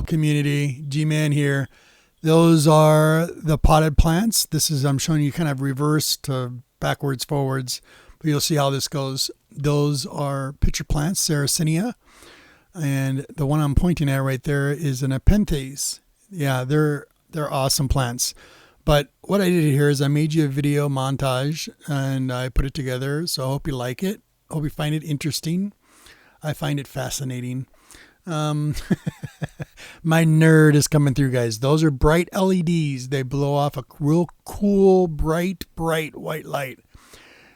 Hello community, G-Man here. Those are the potted plants. I'm showing you kind of reverse to backwards, forwards, but you'll see how this goes. Those are pitcher plants, Sarracenia. And the one I'm pointing at right there is an Nepenthes. Yeah, they're awesome plants. But what I did here is I made you a video montage and I put it together. So I hope you like it. Hope you find it interesting. I find it fascinating. My nerd is coming through, guys. Those are bright LEDs. They blow off a real cool, bright white light.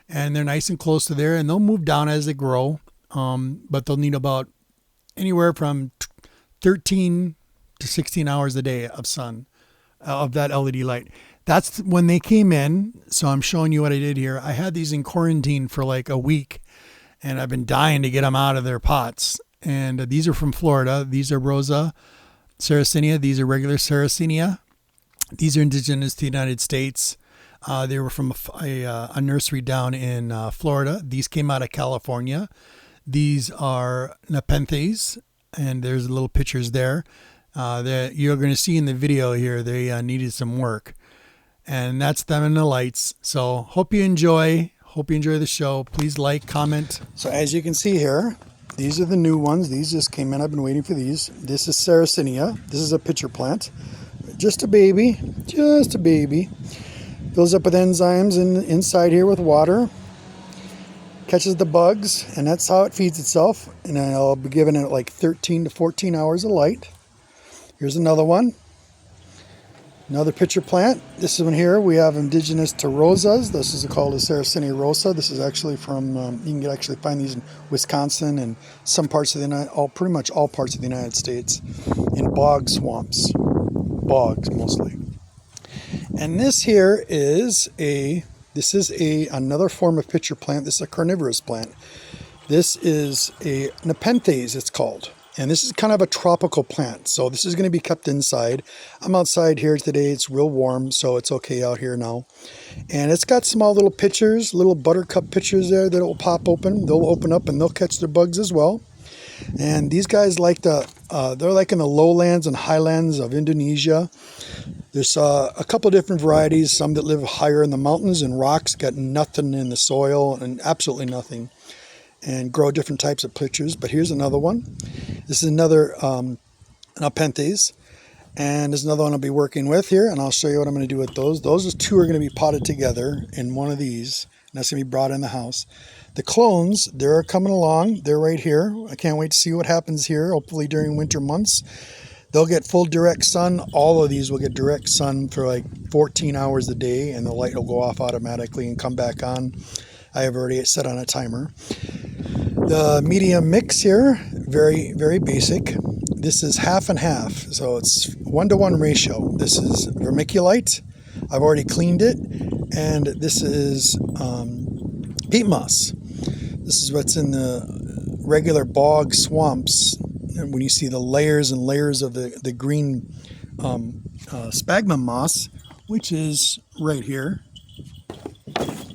And they're nice and close to there, and they'll move down as they grow. But they'll need about anywhere from 13 to 16 hours a day of sun, of that LED light. That's when they came in. So I'm showing you what I did here. I had these in quarantine for like a week, and I've been dying to get them out of their pots. And these are from Florida. These are Rosa Sarracenia. These are regular Sarracenia. These are indigenous to the United States. They were from a nursery down in Florida. These came out of California. These are Nepenthes, and there's little pictures there that you're going to see in the video here. They needed some work, and that's them in the lights. So hope you enjoy. Hope you enjoy the show. Please like, comment. So as you can see here, these are the new ones. These just came in. I've been waiting for these. This is Sarracenia. This is a pitcher plant. Just a baby. Just a baby. Fills up with enzymes inside here with water. Catches the bugs, and that's how it feeds itself. And I'll be giving it like 13 to 14 hours of light. Here's another one. Another pitcher plant. This one here, we have indigenous to rosas. This is called a Sarracenia rosa. This is actually from, you can actually find these in Wisconsin and some parts of the pretty much all parts of the United States, in bog swamps, bogs mostly. And this here is another form of pitcher plant. This is a carnivorous plant. This is a Nepenthes, it's called. And this is kind of a tropical plant, so this is going to be kept inside. I'm outside here today. It's real warm, so it's okay out here now. And it's got small little pitchers, little buttercup pitchers there that will pop open. They'll open up and they'll catch their bugs as well. And these guys they're like in the lowlands and highlands of Indonesia. There's a couple different varieties, some that live higher in the mountains and rocks, got nothing in the soil and absolutely nothing, and grow different types of pitchers. But here's another one. This is another Nepenthes, and there's another one I'll be working with here, and I'll show you what I'm going to do with those. Those two are going to be potted together in one of these, and that's going to be brought in the house. The clones, they're coming along. They're right here. I can't wait to see what happens here, hopefully during winter months. They'll get full direct sun. All of these will get direct sun for like 14 hours a day, and the light will go off automatically and come back on. I have already set on a timer. The medium mix here, very basic. This is half and half, so it's 1-to-1 ratio. This is vermiculite. I've already cleaned it, and this is peat moss. This is what's in the regular bog swamps. And when you see the layers and layers of the green sphagnum moss, which is right here.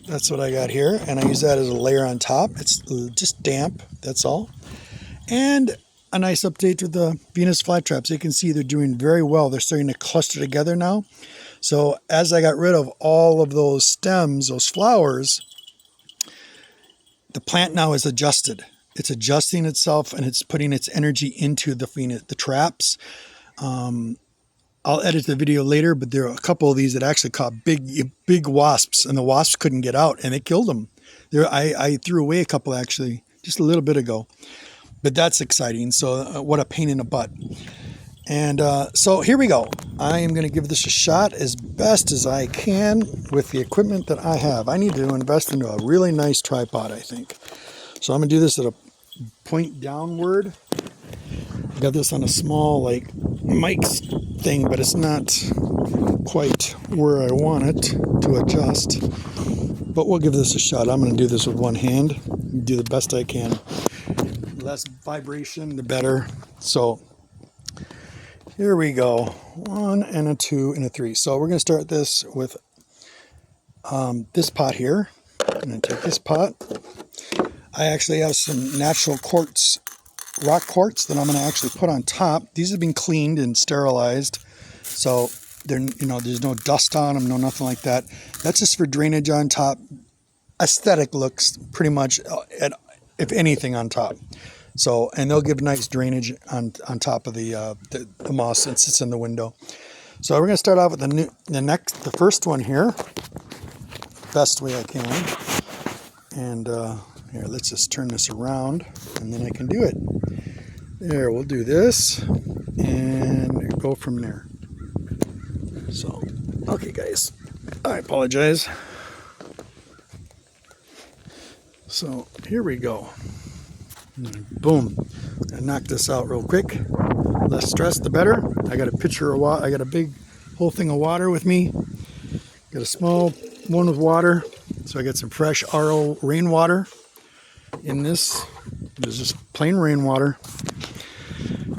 That's what I got here, and I use that as a layer on top. It's just damp, that's all. And a nice update with the Venus flytraps. You can see they're doing very well. They're starting to cluster together now. So as I got rid of all of those stems, those flowers, the plant now is adjusted. It's adjusting itself, and it's putting its energy into the traps. I'll edit the video later, but there are a couple of these that actually caught big wasps, and the wasps couldn't get out, and it killed them. I threw away a couple actually just a little bit ago, but that's exciting. So what a pain in the butt. And so here we go. I am going to give this a shot as best as I can with the equipment that I have. I need to invest into a really nice tripod, I think. So I'm going to do this at a point downward. I got this on a small like mic thing, but it's not quite where I want it to adjust. But we'll give this a shot. I'm going to do this with one hand. Do the best I can. The less vibration, the better. So here we go. 1 and a 2 and a 3. So we're going to start this with this pot here. I'm going to take this pot. I actually have some natural quartz rock quartz that I'm going to actually put on top. These have been cleaned and sterilized, so they're, there's no dust on them, no nothing like that. That's just for drainage on top. Aesthetic looks pretty much, if anything, on top. So, and they'll give nice drainage on top of the moss that sits in the window. So we're going to start off with the first one here, best way I can. And here, let's just turn this around, and then I can do it. There, we'll do this, and go from there. So, okay, guys, I apologize. So here we go. Boom. I knocked this out real quick. Less stress, the better. I got a pitcher of water. I got a big whole thing of water with me. Got a small one with water. So I got some fresh RO rainwater in this. This is just plain rainwater.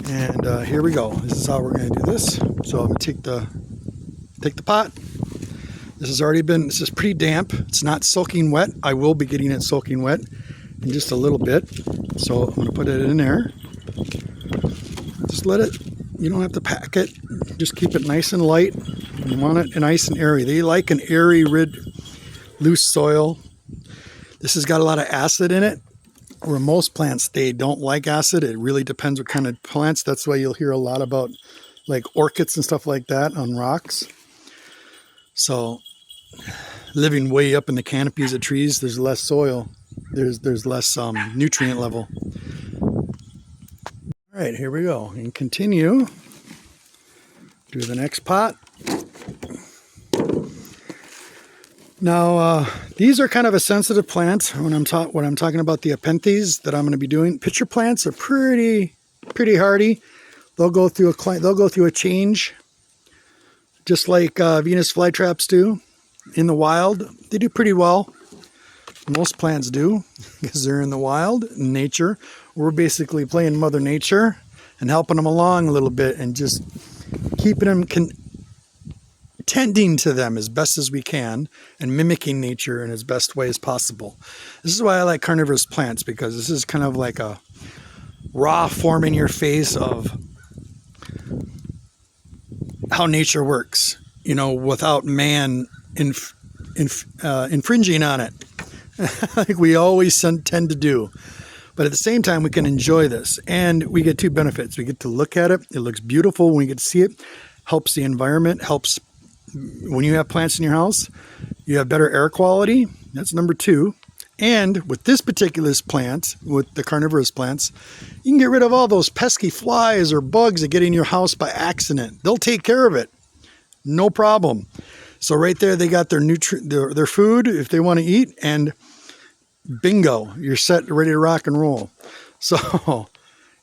And here we go. This is how we're going to do this. So I'm going to take the pot. This is pretty damp. It's not soaking wet. I will be getting it soaking wet in just a little bit. So I'm going to put it in there. Just let it, you don't have to pack it. Just keep it nice and light. You want it nice and airy. They like an airy, loose soil. This has got a lot of acid in it. Where most plants, they don't like acid. It really depends what kind of plants. That's why you'll hear a lot about like orchids and stuff like that on rocks. So living way up in the canopies of trees, there's less soil. There's less nutrient level. All right, here we go. And continue. Do the next pot. Now, these are kind of a sensitive plant when I'm talking about the Apenthes that I'm going to be doing. Pitcher plants are pretty hardy. They'll go through a change, just like Venus flytraps do in the wild. They do pretty well. Most plants do because they're in the wild, in nature. We're basically playing Mother Nature and helping them along a little bit and just keeping them tending to them as best as we can and mimicking nature in as best way as possible. This is why I like carnivorous plants, because this is kind of like a raw form in your face of how nature works, without man infringing on it, like we always tend to do. But at the same time, we can enjoy this, and we get two benefits. We get to look at it. It looks beautiful when we get to see it. Helps the environment, helps when you have plants in your house, you have better air quality. That's number two. And with this particular plant, with the carnivorous plants, you can get rid of all those pesky flies or bugs that get in your house by accident. They'll take care of it. No problem. So right there, they got their food if they want to eat, and bingo, you're set, ready to rock and roll. So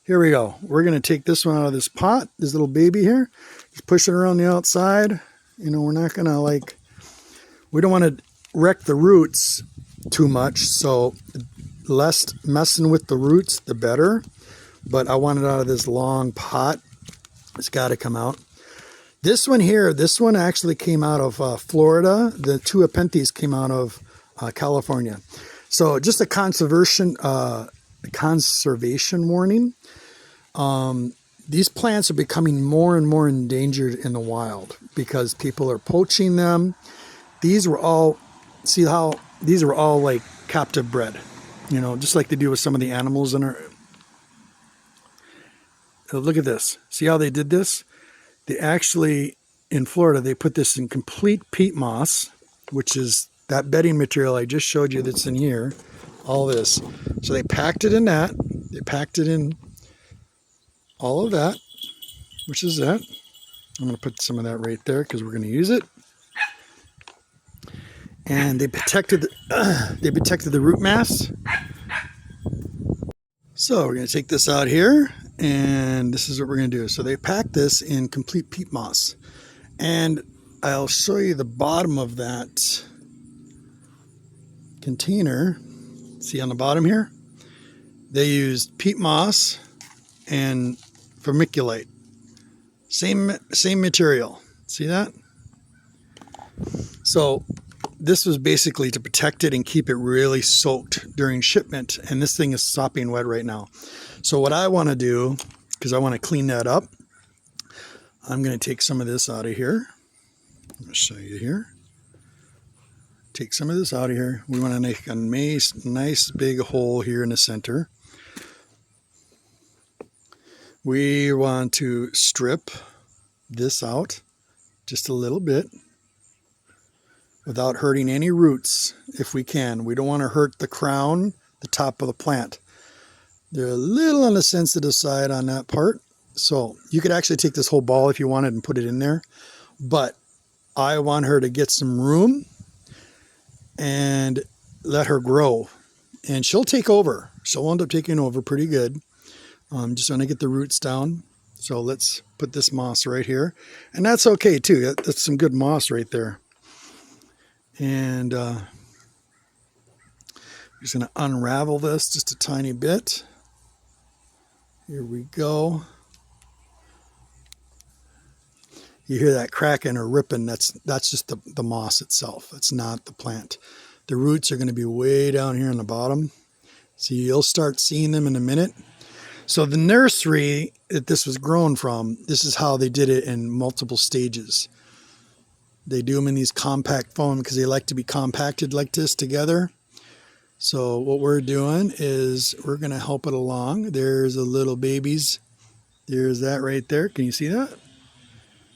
here we go. We're going to take this one out of this pot, this little baby here. Just push it around the outside. We're not going to we don't want to wreck the roots too much. So less messing with the roots, the better. But I want it out of this long pot. It's got to come out. This one here, actually came out of Florida. The two Apenthes came out of California. So just a conservation warning. These plants are becoming more and more endangered in the wild because people are poaching them. These were all like captive bred, just like they do with some of the animals in our. Look at this. See how they did this? They actually, in Florida, they put this in complete peat moss, which is that bedding material I just showed you that's in here, all this. So they packed it in that. They packed it in all of that, which is that. I'm going to put some of that right there because we're going to use it. And they protected the root mass. So we're going to take this out here, and this is what we're going to do. So they packed this in complete peat moss, and I'll show you the bottom of that container. See on the bottom here? They used peat moss and vermiculite. Same material. See that? So this was basically to protect it and keep it really soaked during shipment. And this thing is sopping wet right now. So what I want to do, because I want to clean that up, I'm going to take some of this out of here. I'm going to show you here. Take some of this out of here. We want to make a nice big hole here in the center. We want to strip this out just a little bit without hurting any roots if we can. We don't want to hurt the crown, the top of the plant. They're a little on the sensitive side on that part. So you could actually take this whole ball if you wanted and put it in there. But I want her to get some room and let her grow. And she'll take over. She'll end up taking over pretty good. Just want to get the roots down. So let's put this moss right here. And that's okay too. That's some good moss right there. And I'm just going to unravel this just a tiny bit. Here we go. You hear that cracking or ripping, that's just the moss itself. That's not the plant. The roots are going to be way down here on the bottom. So you'll start seeing them in a minute. So the nursery that this was grown from, this is how they did it in multiple stages. They do them in these compact foam because they like to be compacted like this together. So what we're doing is we're going to help it along. There's the little babies. There's that right there. Can you see that?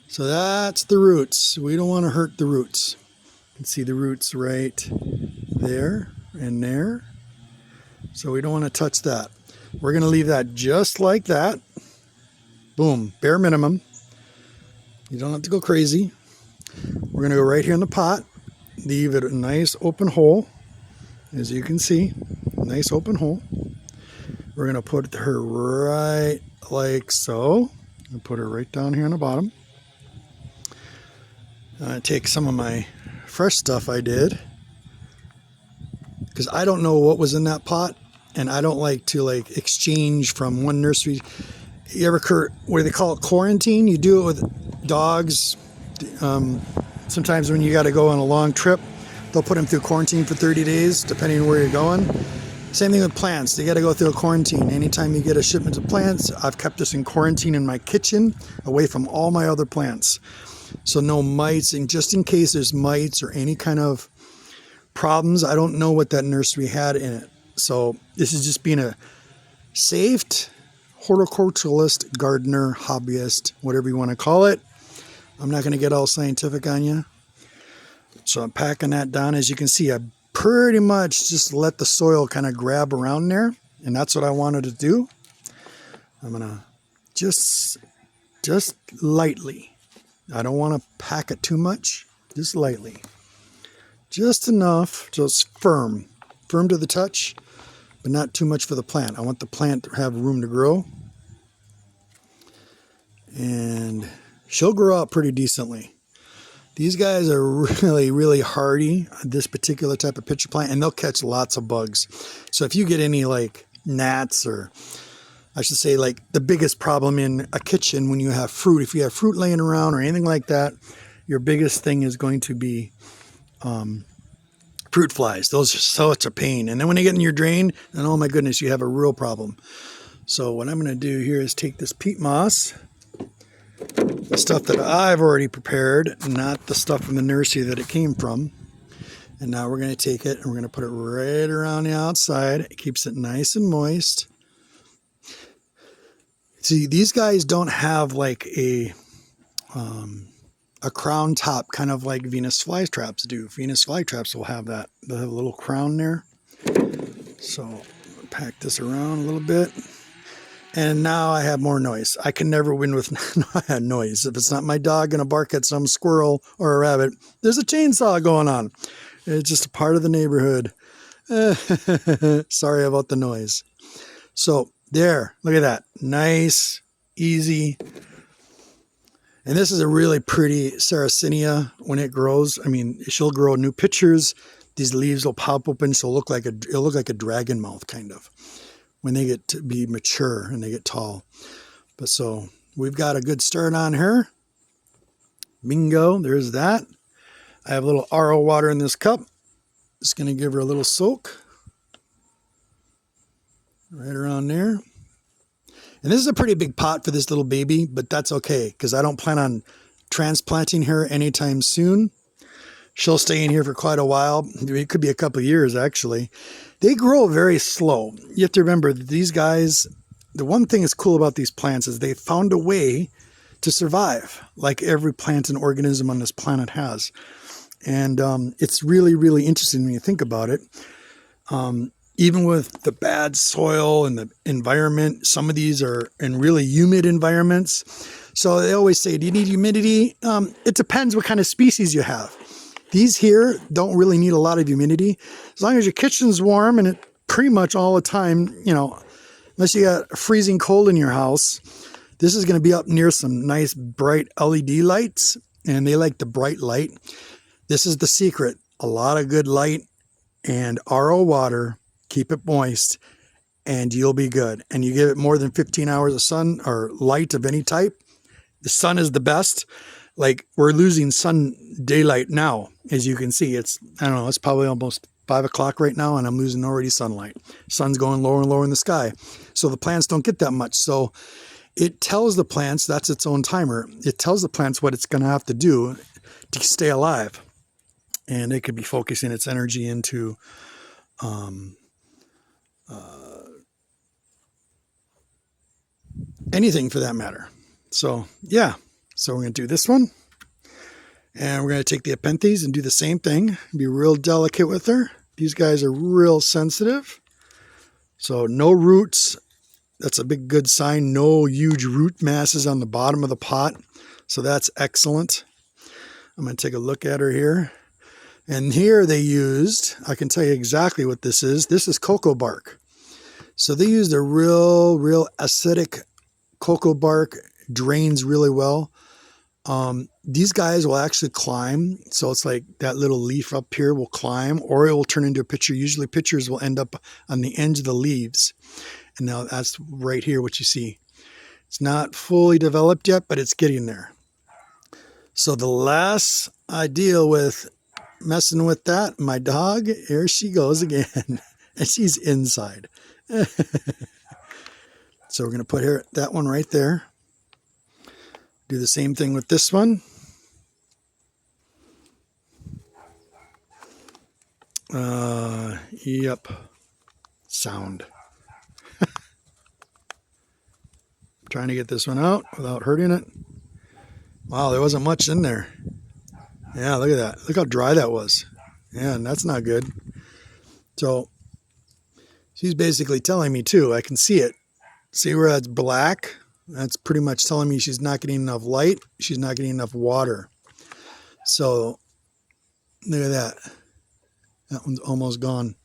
So that's the roots. We don't want to hurt the roots. You can see the roots right there and there. So we don't want to touch that. We're going to leave that just like that. Boom, bare minimum. You don't have to go crazy. We're going to go right here in the pot. Leave it a nice open hole. As you can see, nice open hole. We're going to put her right like so. And put her right down here on the bottom. Take some of my fresh stuff I did, because I don't know what was in that pot, and I don't like to exchange from one nursery. You ever what do they call it, quarantine? You do it with dogs. Sometimes when you got to go on a long trip, they'll put them through quarantine for 30 days, depending on where you're going. Same thing with plants. They got to go through a quarantine. Anytime you get a shipment of plants, I've kept this in quarantine in my kitchen, away from all my other plants. So no mites, and just in case there's mites or any kind of problems, I don't know what that nursery had in it. So this is just being a safe horticulturalist, gardener, hobbyist, whatever you want to call it. I'm not going to get all scientific on you. So I'm packing that down. As you can see, I pretty much just let the soil kind of grab around there. And that's what I wanted to do. I'm going to just lightly. I don't want to pack it too much, just lightly. Just enough, just firm to the touch, but not too much for the plant. I want the plant to have room to grow. And she'll grow up pretty decently. These guys are really hardy, this particular type of pitcher plant, and they'll catch lots of bugs. So if you get any gnats, or I should say the biggest problem in a kitchen when you have fruit, if you have fruit laying around or anything like that, your biggest thing is going to be fruit flies. Those are such a pain. And then when they get in your drain, then oh my goodness, you have a real problem. So what I'm going to do here is take this peat moss, the stuff that I've already prepared, not the stuff from the nursery that it came from. And now we're going to take it and we're going to put it right around the outside. It keeps it nice and moist. See, these guys don't have a crown top, kind of like Venus flytraps do. Venus flytraps will have that. They'll have a little crown there. So pack this around a little bit. And now I have more noise. I can never win with noise. If it's not my dog going to bark at some squirrel or a rabbit, there's a chainsaw going on. It's just a part of the neighborhood. Sorry about the noise. So there, look at that. Nice, easy. And this is a really pretty Sarracenia when it grows. I mean, she'll grow new pitchers. These leaves will pop open. So it'll look like a dragon mouth kind of when they get to be mature and they get tall. But so we've got a good start on her. Bingo, there's that. I have a little RO water in this cup. Just going to give her a little soak. Right around there. And this is a pretty big pot for this little baby, but that's okay because I don't plan on transplanting her anytime soon. She'll stay in here for quite a while. It could be a couple of years, actually. They grow very slow. You have to remember that these guys, the one thing that's cool about these plants is they found a way to survive, like every plant and organism on this planet has. And it's really, really interesting when you think about it. Even with the bad soil and the environment, some of these are in really humid environments. So they always say, do you need humidity? It depends what kind of species you have. These here don't really need a lot of humidity. As long as your kitchen's warm and it pretty much all the time, you know, unless you got freezing cold in your house, this is going to be up near some nice bright LED lights, and they like the bright light. This is the secret. A lot of good light and RO water. Keep it moist and you'll be good. And you give it more than 15 hours of sun or light of any type. The sun is the best. Like, we're losing sun daylight now, as you can see. It's, I don't know, it's probably almost 5 o'clock right now, and I'm losing already sunlight. Sun's going lower and lower in the sky. So the plants don't get that much. So it tells the plants, that's its own timer. It tells the plants what it's going to have to do to stay alive. And it could be focusing its energy into anything for that matter. So, yeah. So we're going to do this one. And we're going to take the Apenthes and do the same thing. Be real delicate with her. These guys are real sensitive. So no roots. That's a big good sign. No huge root masses on the bottom of the pot. So that's excellent. I'm going to take a look at her here. And here they used, I can tell you exactly what this is. This is cocoa bark. So they used a real acidic cocoa bark. Drains really well. These guys will actually climb. So it's like that little leaf up here will climb, or it will turn into a pitcher. Usually pitchers will end up on the ends of the leaves. And now that's right here what you see. It's not fully developed yet, but it's getting there. So the less I deal with messing with that, my dog, here she goes again. And she's inside. So we're going to put her, that one right there. Do the same thing with this one. Yep. Sound. Trying to get this one out without hurting it. Wow, there wasn't much in there. Yeah, look at that. Look how dry that was. Yeah, and that's not good. So she's basically telling me too. I can see it. See where that's black? That's pretty much telling me she's not getting enough light. She's not getting enough water. So look at that. That one's almost gone.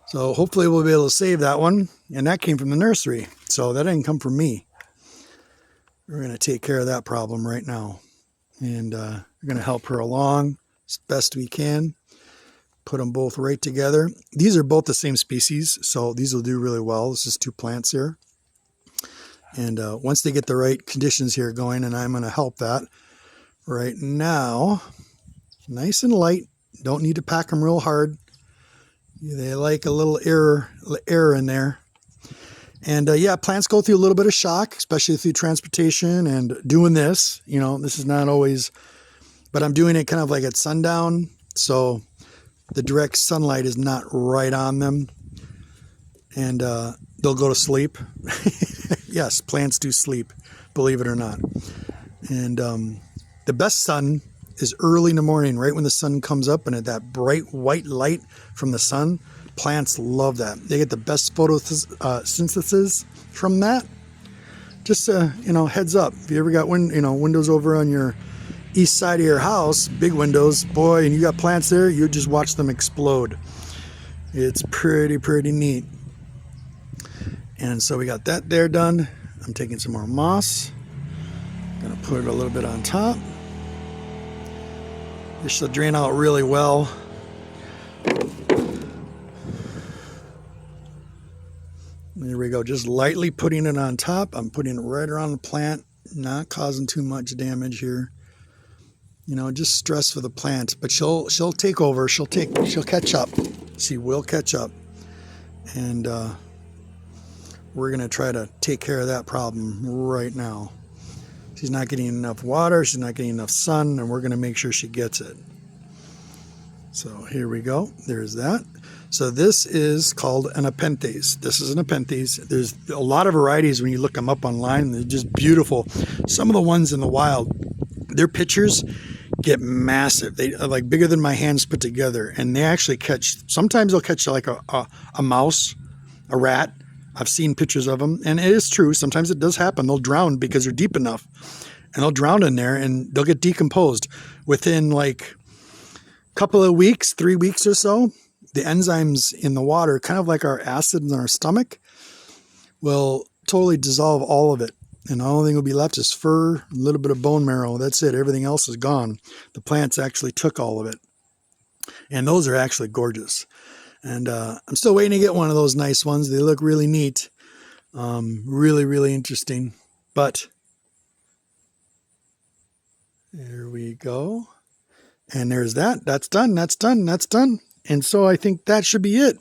So hopefully we'll be able to save that one. And that came from the nursery. So that didn't come from me. We're going to take care of that problem right now. And we're going to help her along as best we can. Put them both right together. These are both the same species. So these will do really well. This is 2 plants here. And once they get the right conditions here going, and I'm going to help that right now, nice and light. Don't need to pack them real hard. They like a little air in there. And yeah, plants go through a little bit of shock, especially through transportation and doing this. You know, this is not always, but I'm doing it kind of like at sundown. So the direct sunlight is not right on them. And they'll go to sleep. Yes, plants do sleep, believe it or not. And the best sun is early in the morning, right when the sun comes up, and at that bright white light from the sun. Plants love that. They get the best photosynthesis from that. Just you know, heads up. If you ever got windows over on your east side of your house, big windows, boy, and you got plants there, you just watch them explode. It's pretty neat. And so we got that there done. I'm taking some more moss. Gonna put it a little bit on top. This should drain out really well. There we go. Just lightly putting it on top. I'm putting it right around the plant, not causing too much damage here. You know, just stress for the plant. But she'll take over. She'll catch up. She will catch up. And we're going to try to take care of that problem right now. She's not getting enough water. She's not getting enough sun. And we're going to make sure she gets it. So here we go. There's that. So this is called an Nepenthes. This is an Nepenthes. There's a lot of varieties when you look them up online. They're just beautiful. Some of the ones in the wild, their pictures get massive. They are like bigger than my hands put together. And they actually catch, sometimes they'll catch like a mouse, a rat. I've seen pictures of them. And it is true. Sometimes it does happen. They'll drown because they're deep enough. And they'll drown in there and they'll get decomposed within like couple of weeks, 3 weeks or so. The enzymes in the water, kind of like our acid in our stomach, will totally dissolve all of it. And the only thing will be left is fur, a little bit of bone marrow. That's it. Everything else is gone. The plants actually took all of it. And those are actually gorgeous. And I'm still waiting to get one of those nice ones. They look really neat. Really, really interesting. But there we go. And there's that. That's done. That's done. That's done. And so I think that should be it.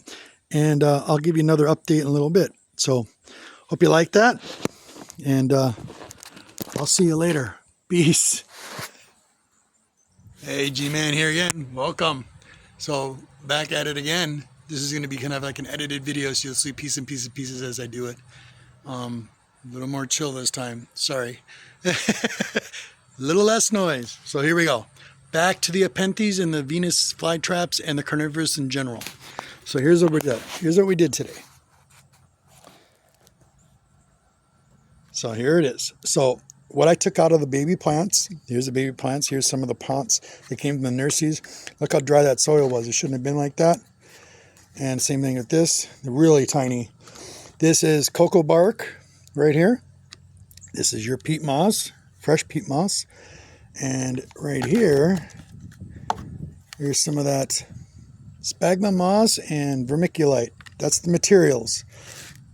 And I'll give you another update in a little bit. So hope you like that. And I'll see you later. Peace. Hey, G-Man here again. Welcome. So back at it again. This is going to be kind of like an edited video. So you'll see piece and pieces as I do it. A little more chill this time. Sorry. A little less noise. So here we go. Back to the Nepenthes and the Venus flytraps and the Carnivorous in general. So here's what we did. Here's what we did today. So here it is. So what I took out of the baby plants, here's the baby plants. Here's some of the plants that came from the nurseries. Look how dry that soil was. It shouldn't have been like that. And same thing with this. They're really tiny. This is cocoa bark right here. This is your peat moss, fresh peat moss. And right here, here's some of that sphagnum moss and vermiculite. That's the materials.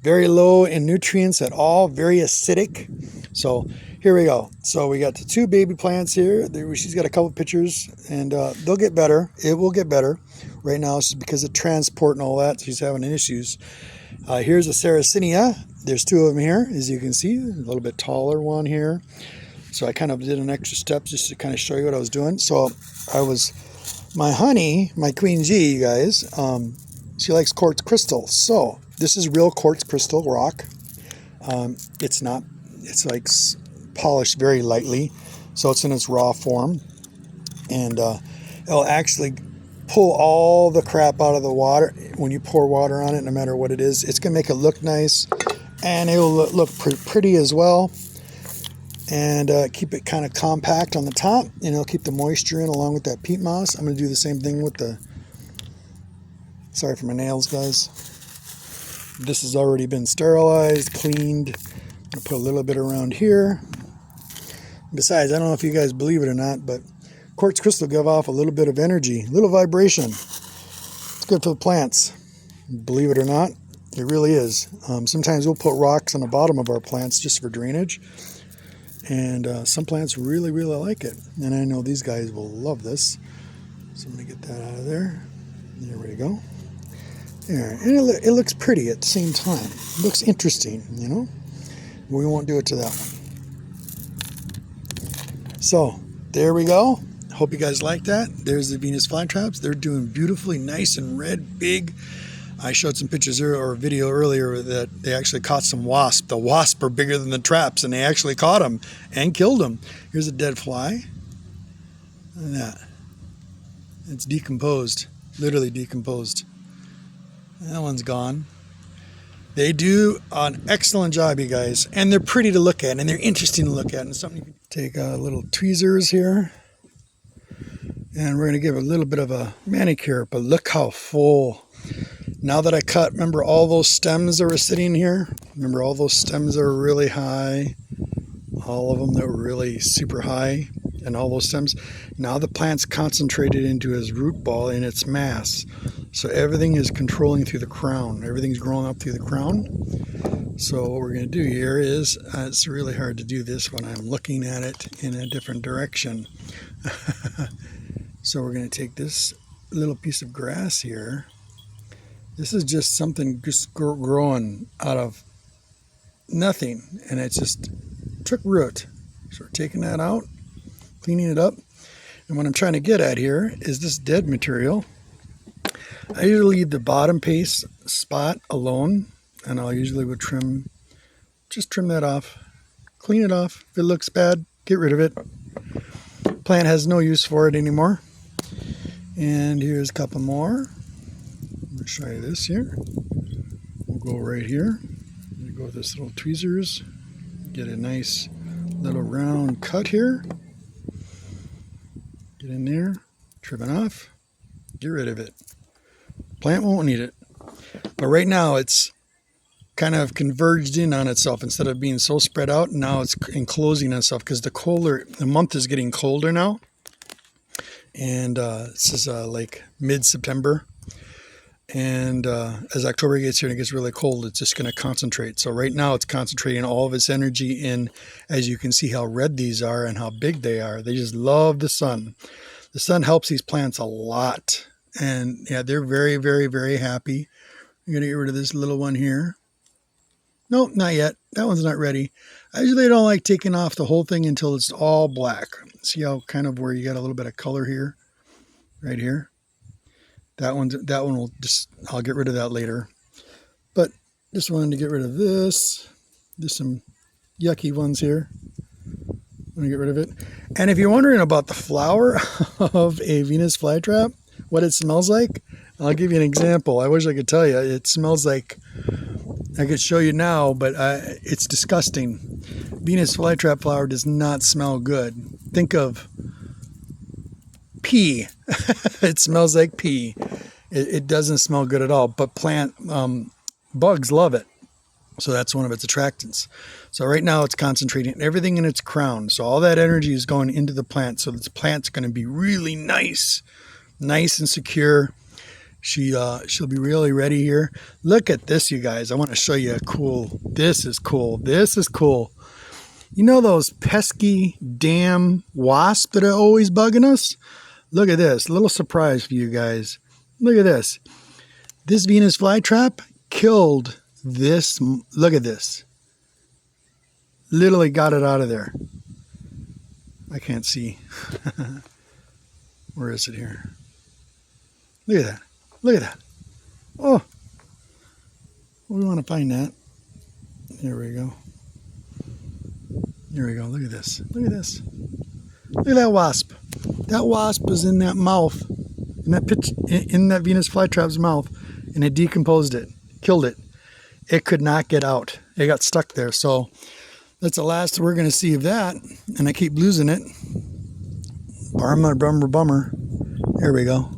Very low in nutrients at all, very acidic. So here we go. So we got the 2 baby plants here. She's got a couple pictures, and they'll get better. It will get better. Right now, it's just because of transport and all that, she's having issues. Here's a Sarracenia. There's 2 of them here, as you can see. A little bit taller one here. So I kind of did an extra step just to kind of show you what I was doing. So my honey, my queen G, you guys, she likes quartz crystal. So this is real quartz crystal rock. It's like polished very lightly. So it's in its raw form. And it'll actually pull all the crap out of the water. When you pour water on it, no matter what it is, it's going to make it look nice. And it will look pretty as well. And keep it kind of compact on the top, and it'll keep the moisture in along with that peat moss. I'm going to do the same thing with the, sorry for my nails, guys. This has already been sterilized, cleaned. I'm going to put a little bit around here. Besides, I don't know if you guys believe it or not, but quartz crystal give off a little bit of energy, a little vibration. It's good for the plants. Believe it or not, it really is. Sometimes we'll put rocks on the bottom of our plants just for drainage. And some plants really, really like it. And I know these guys will love this. So I'm going to get that out of there. There we go. There. And it looks pretty at the same time. It looks interesting, you know. We won't do it to that one. So there we go. Hope you guys like that. There's the Venus flytraps. They're doing beautifully, nice and red, big. I showed some pictures or a video earlier that they actually caught some wasp. The wasp are bigger than the traps, and they actually caught them and killed them. Here's a dead fly. Look at that. It's decomposed, literally decomposed. That one's gone. They do an excellent job, you guys, and they're pretty to look at, and they're interesting to look at. And something you can take little tweezers here, and we're going to give a little bit of a manicure. But look how full. Now that I cut, remember all those stems that were sitting here? Remember all those stems that were really high? All of them that were really super high, and all those stems. Now the plant's concentrated into his root ball in its mass. So everything is controlling through the crown. Everything's growing up through the crown. So what we're going to do here is, it's really hard to do this when I'm looking at it in a different direction. So we're going to take this little piece of grass here. This is just something just growing out of nothing, and it just took root. So we're taking that out, cleaning it up. And what I'm trying to get at here is this dead material. I usually leave the bottom paste spot alone, and I'll usually would just trim that off, clean it off. If it looks bad, get rid of it. Plant has no use for it anymore. And here's a couple more. I'll show you this here. We'll go right here. We'll go with this little tweezers. Get a nice little round cut here. Get in there, trim it off, get rid of it. Plant won't need it. But right now it's kind of converged in on itself instead of being so spread out. Now it's enclosing itself because the month is getting colder now. And this is like mid-September. And as October gets here and it gets really cold, it's just going to concentrate. So right now it's concentrating all of its energy in, as you can see how red these are and how big they are. They just love the sun. The sun helps these plants a lot. And yeah, they're very, very, very happy. I'm going to get rid of this little one here. Nope, not yet. That one's not ready. I usually don't like taking off the whole thing until it's all black. See how kind of where you got a little bit of color here, right here. That one will just, I'll get rid of that later. But just wanted to get rid of this. There's some yucky ones here. I'm going to get rid of it. And if you're wondering about the flower of a Venus flytrap, what it smells like, I'll give you an example. I wish I could tell you. It smells like, I could show you now, but it's disgusting. Venus flytrap flower does not smell good. Think of pee. It smells like pee. It doesn't smell good at all, but plant bugs love it. So that's one of its attractants. So right now it's concentrating everything in its crown. So all that energy is going into the plant. So this plant's going to be really nice and secure. She'll be really ready here. Look at this, you guys. I want to show you a cool. This is cool. This is cool. You know those pesky damn wasps that are always bugging us? Look at this. A little surprise for you guys. Look at this. This Venus flytrap killed this. Look at this. Literally got it out of there. I can't see. Where is it here? Look at that. Look at that. Oh. We want to find that. There we go. There we go. Look at this. Look at this. Look at that wasp. That wasp was in that mouth, in that Venus flytrap's mouth, and it decomposed it, killed it. It could not get out. It got stuck there. So that's the last we're going to see of that. And I keep losing it. Bummer. There we go.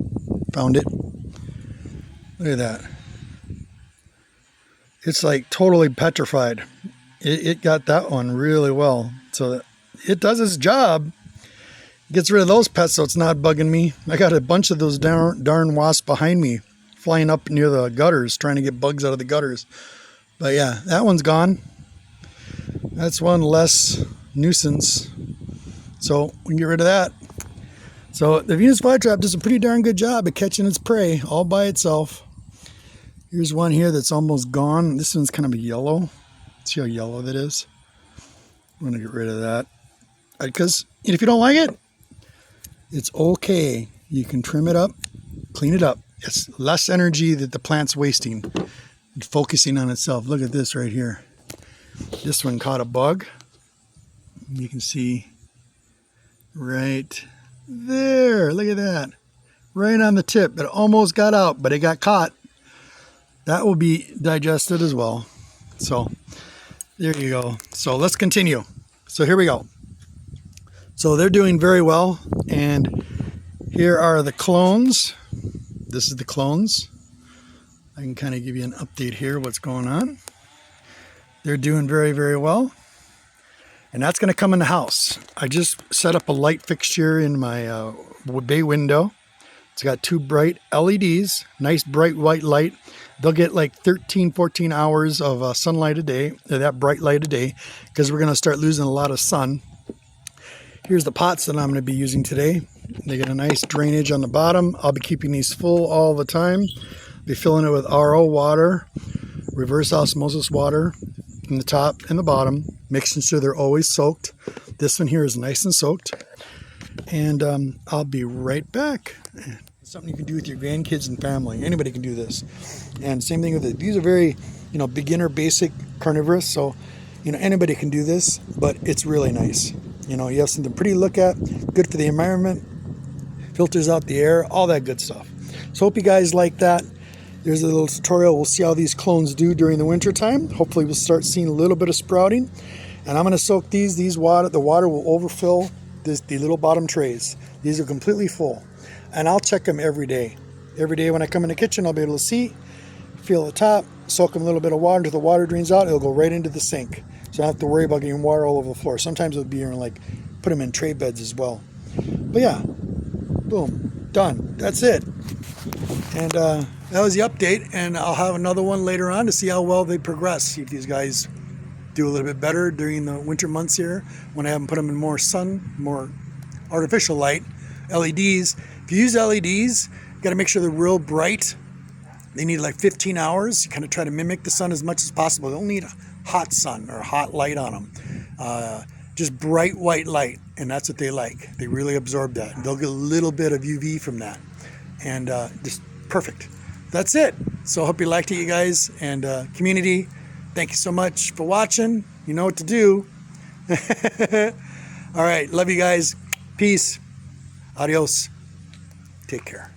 Found it. Look at that. It's like totally petrified. It got that one really well. So it does its job. Gets rid of those pests so it's not bugging me. I got a bunch of those darn wasps behind me flying up near the gutters trying to get bugs out of the gutters. But yeah, that one's gone. That's one less nuisance. So we can get rid of that. So the Venus flytrap does a pretty darn good job at catching its prey all by itself. Here's one here that's almost gone. This one's kind of a yellow. See how yellow that is? I'm going to get rid of that. Because if you don't like it, it's okay. You can trim it up, clean it up. It's less energy that the plant's wasting and focusing on itself. Look at this right here. This one caught a bug. You can see right there. Look at that. Right on the tip. It almost got out, but it got caught. That will be digested as well. So there you go. So let's continue. So here we go. So they're doing very well. And here are the clones. This is the clones. I can kind of give you an update here, what's going on. They're doing very, very well. And that's going to come in the house. I just set up a light fixture in my bay window. It's got two bright LEDs, nice bright white light. They'll get like 13, 14 hours of sunlight a day, that bright light a day, because we're going to start losing a lot of sun. Here's the pots that I'm going to be using today. They get a nice drainage on the bottom. I'll be keeping these full all the time. Be filling it with RO water, reverse osmosis water from the top and the bottom, making sure they're always soaked. This one here is nice and soaked. And I'll be right back. It's something you can do with your grandkids and family. Anybody can do this. And same thing with it. These are very, beginner, basic carnivorous. So, anybody can do this, but it's really nice. You have something pretty to look at, good for the environment, filters out the air, all that good stuff. So hope you guys like that. There's a little tutorial. We'll see how these clones do during the winter time. Hopefully we'll start seeing a little bit of sprouting. And I'm going to soak these the water will overfill the little bottom trays. These are completely full. And I'll check them every day. Every day when I come in the kitchen, I'll be able to see, feel the top, soak them a little bit of water until the water drains out. It'll go right into the sink. So I don't have to worry about getting water all over the floor. Sometimes it'll be put them in tray beds as well. But yeah, boom, done. That's it. And that was the update. And I'll have another one later on to see how well they progress. See if these guys do a little bit better during the winter months here when I haven't put them in more sun, more artificial light, LEDs. If you use LEDs, you got to make sure they're real bright. They need like 15 hours. You kind of try to mimic the sun as much as possible. They don't need hot sun or hot light on them. Just bright white light, and that's what they like. They really absorb that. They'll get a little bit of UV from that, and just perfect. That's it. So I hope you liked it, you guys, and community. Thank you so much for watching. You know what to do. All right, love you guys. Peace. Adios. Take care.